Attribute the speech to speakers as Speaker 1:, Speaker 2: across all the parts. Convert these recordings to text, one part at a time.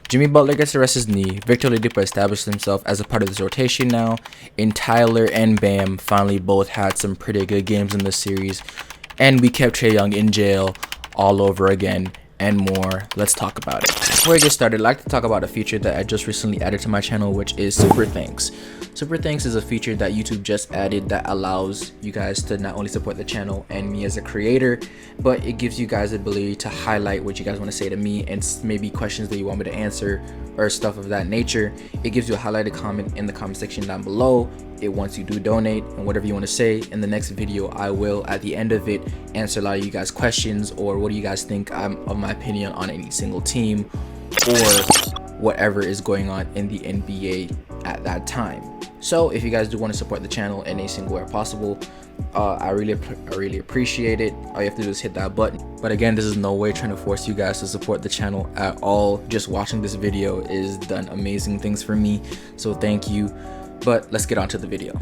Speaker 1: Jimmy Butler gets to rest his knee. Victor Oladipo established himself as a part of this rotation now. And Tyler and Bam finally both had some pretty good games in this series. And we kept Trae Young in jail all over again and more. Let's talk about it. Before I get started, I'd like to talk about a feature that I just recently added to my channel, which is Super Thanks. Super Thanks is a feature that YouTube just added that allows you guys to not only support the channel and me as a creator, but it gives you guys the ability to highlight what you guys want to say to me and maybe questions that you want me to answer or stuff of that nature. It gives you a highlighted comment in the comment section down below. It wants you to donate and whatever you want to say. In the next video, I will at the end of it answer a lot of you guys questions, or what do you guys think of my opinion on any single team or whatever is going on in the NBA at that time. So if you guys do want to support the channel in any single way possible, I really appreciate it. All you have to do is hit that button. But again, this is no way trying to force you guys to support the channel at all. Just watching this video is done amazing things for me, so thank you. But let's get on to the video.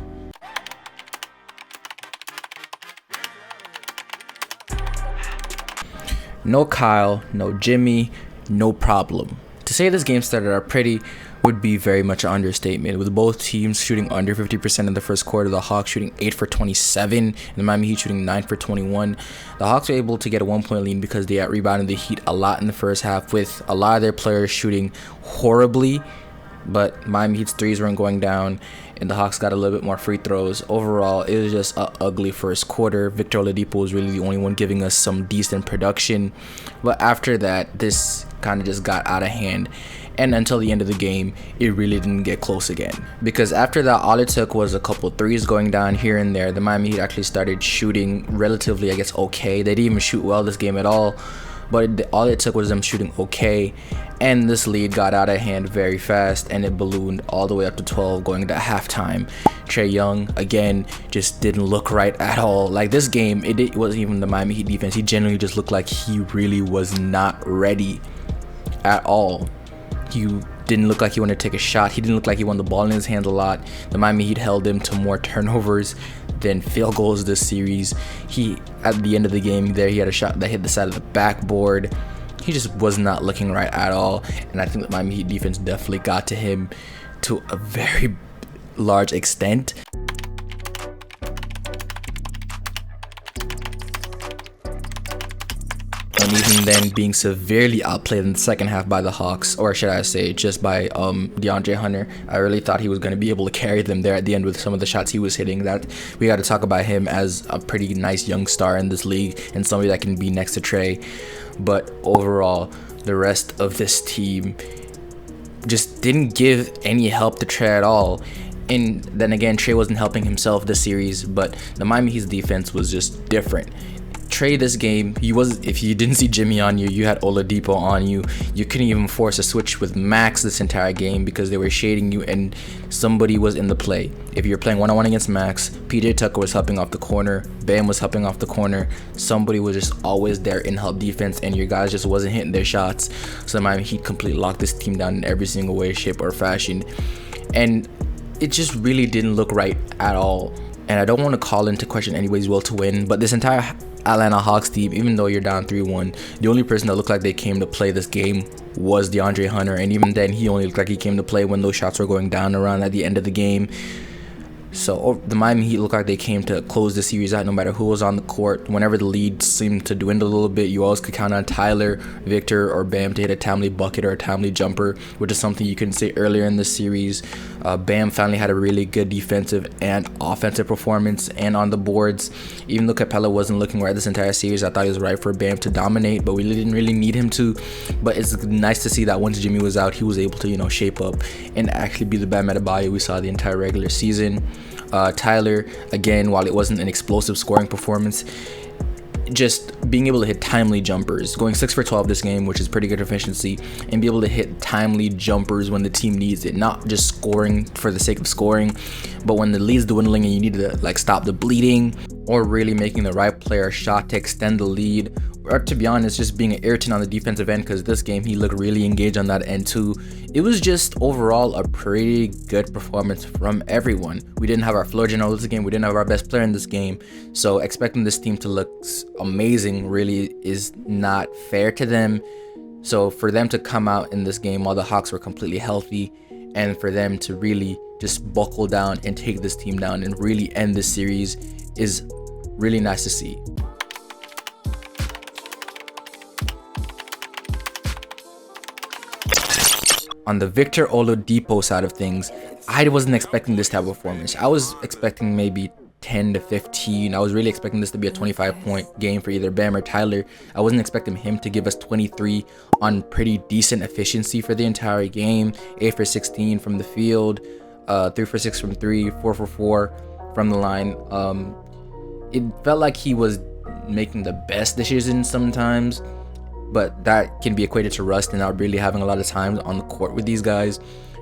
Speaker 1: No Kyle, no Jimmy, no problem. To say this game started out pretty would be very much an understatement, with both teams shooting under 50% in the first quarter. The Hawks shooting 8 for 27 and the Miami Heat shooting 9 for 21. The Hawks were able to get a 1-point lead because they out rebounded the Heat a lot in the first half, with a lot of their players shooting horribly, but Miami Heat's threes weren't going down and the Hawks got a little bit more free throws. Overall, it was just an ugly first quarter. Victor Oladipo was really the only one giving us some decent production, but after that, this kind of just got out of hand. And until the end of the game, it really didn't get close again. Because after that, all it took was a couple threes going down here and there. The Miami Heat actually started shooting relatively, I guess, okay. They didn't even shoot well this game at all, but all it took was them shooting okay. And this lead got out of hand very fast, and it ballooned all the way up to 12 going into halftime. Trae Young, again, just didn't look right at all. Like, this game, it wasn't even the Miami Heat defense. He genuinely just looked like he really was not ready at all. He didn't look like he wanted to take a shot. He didn't look like he wanted the ball in his hands a lot. The Miami Heat held him to more turnovers than field goals this series. At the end of the game there, he had a shot that hit the side of the backboard. He just was not looking right at all. And I think the Miami Heat defense definitely got to him to a very large extent. And even then, being severely outplayed in the second half by the Hawks, or should I say just by DeAndre Hunter. I really thought he was going to be able to carry them there at the end with some of the shots he was hitting. That we got to talk about him as a pretty nice young star in this league and somebody that can be next to Trae. But overall, the rest of this team just didn't give any help to Trae at all. And then again, Trae wasn't helping himself this series, but the Miami Heat's defense was just different. Trae this game, if you didn't see Jimmy on you, you had Oladipo on you. You couldn't even force a switch with Max this entire game because they were shading you and somebody was in the play. If you're playing one-on-one against Max, PJ Tucker was helping off the corner, Bam was helping off the corner. Somebody was just always there in help defense, and your guys just wasn't hitting their shots. So Miami Heat completely locked this team down in every single way, shape, or fashion. And it just really didn't look right at all. And I don't want to call into question anybody's will to win, but this entire Atlanta Hawks team, even though you're down 3-1, the only person that looked like they came to play this game was DeAndre Hunter, and even then he only looked like he came to play when those shots were going down around at the end of the game. So the Miami Heat looked like they came to close the series out no matter who was on the court. Whenever the lead seemed to dwindle a little bit, you always could count on Tyler, Victor, or Bam to hit a timely bucket or a timely jumper, which is something you couldn't say earlier in the series. Bam finally had a really good defensive and offensive performance and on the boards. Even though Capella wasn't looking right this entire series, I thought it was right for Bam to dominate, but we didn't really need him to. But it's nice to see that once Jimmy was out, he was able to, shape up and actually be the Bam Adebayo we saw the entire regular season. Tyler, again, while it wasn't an explosive scoring performance, just being able to hit timely jumpers, going 6 for 12 this game, which is pretty good efficiency, and be able to hit timely jumpers when the team needs it, not just scoring for the sake of scoring, but when the lead's dwindling and you need to stop the bleeding, or really making the right player shot to extend the lead, or to be honest, just being an irritant on the defensive end, because this game he looked really engaged on that end too. It was just overall a pretty good performance from everyone. We didn't have our floor general this game, we didn't have our best player in this game, so expecting this team to look amazing really is not fair to them. So for them to come out in this game while the Hawks were completely healthy, and for them to really just buckle down and take this team down and really end this series is really nice to see. On the Victor Oladipo side of things, I wasn't expecting this type of performance. I was expecting maybe 10 to 15. I was really expecting this to be a 25-point game for either Bam or Tyler. I wasn't expecting him to give us 23 on pretty decent efficiency for the entire game. 8 for 16 from the field, 3 for 6 from 3, 4 for 4 from the line. It felt like he was making the best decisions sometimes, but that can be equated to rust and not really having a lot of time on the court with these guys.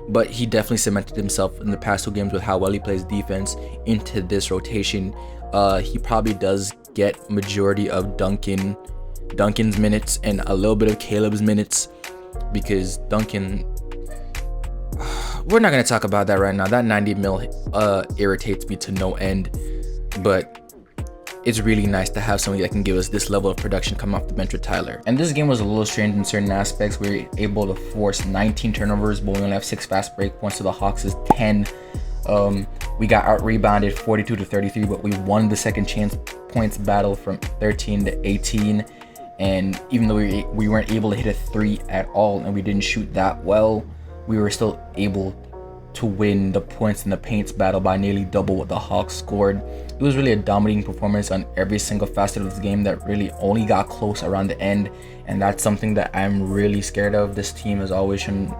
Speaker 1: But he definitely cemented himself in the past 2 games with how well he plays defense into this rotation. He probably does get majority of Duncan's minutes and a little bit of Caleb's minutes, because Duncan, we're not going to talk about that right now. That 90 mil irritates me to no end, but it's really nice to have somebody that can give us this level of production coming off the bench with Tyler. And this game was a little strange in certain aspects. We were able to force 19 turnovers, but we only have 6 fast break points to the Hawks' 10. We got out rebounded 42 to 33, but we won the second chance points battle from 13 to 18. And even though we weren't able to hit a 3 at all and we didn't shoot that well, we were still able to win the points in the paints battle by nearly double what the Hawks scored. It was really a dominating performance on every single facet of this game that really only got close around the end, and that's something that I'm really scared of. This team has always shown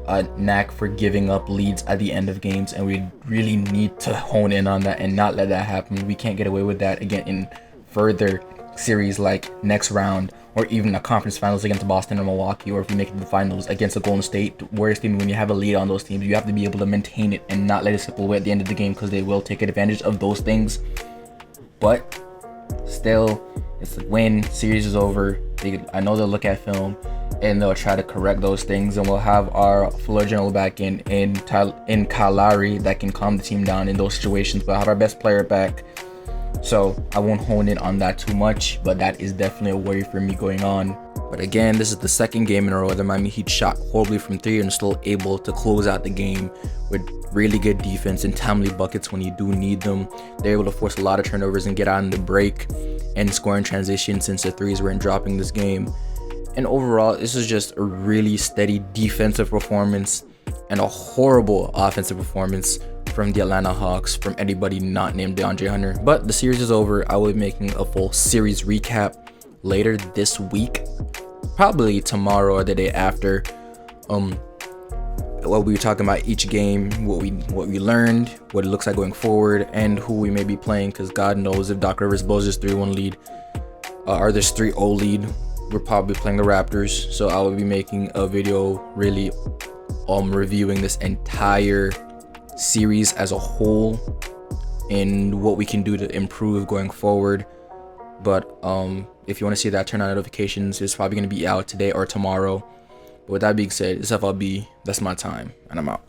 Speaker 1: a knack for giving up leads at the end of games, and we really need to hone in on that and not let that happen. We can't get away with that again in further series like next round, or even a conference finals against Boston or Milwaukee, or if we make it to the finals against the Golden State Warriors team. When you have a lead on those teams, you have to be able to maintain it and not let it slip away at the end of the game, because they will take advantage of those things. But still, it's a win. Series is over. I know they'll look at film and they'll try to correct those things, and we'll have our floor general back in Kyle Lowry that can calm the team down in those situations. We'll have our best player back, so I won't hone in on that too much, but that is definitely a worry for me going on. But again, this is the second game in a row that Miami Heat shot horribly from 3 and still able to close out the game with really good defense and timely buckets when you do need them. They're able to force a lot of turnovers and get out in the break and score in transition, since the 3s weren't dropping this game. And overall, this is just a really steady defensive performance and a horrible offensive performance from the Atlanta Hawks, from anybody not named DeAndre Hunter. But the series is over. I will be making a full series recap later this week, probably tomorrow or the day after. What we were talking about each game, what we learned, what it looks like going forward, and who we may be playing, because God knows if Doc Rivers blows this 3-1 lead or this 3-0 lead, we're probably playing the Raptors. So I will be making a video really reviewing this entire series as a whole and what we can do to improve going forward. But if you want to see that, turn on notifications. It's probably going to be out today or tomorrow. But with that being said, it's FLB. That's my time, and I'm out.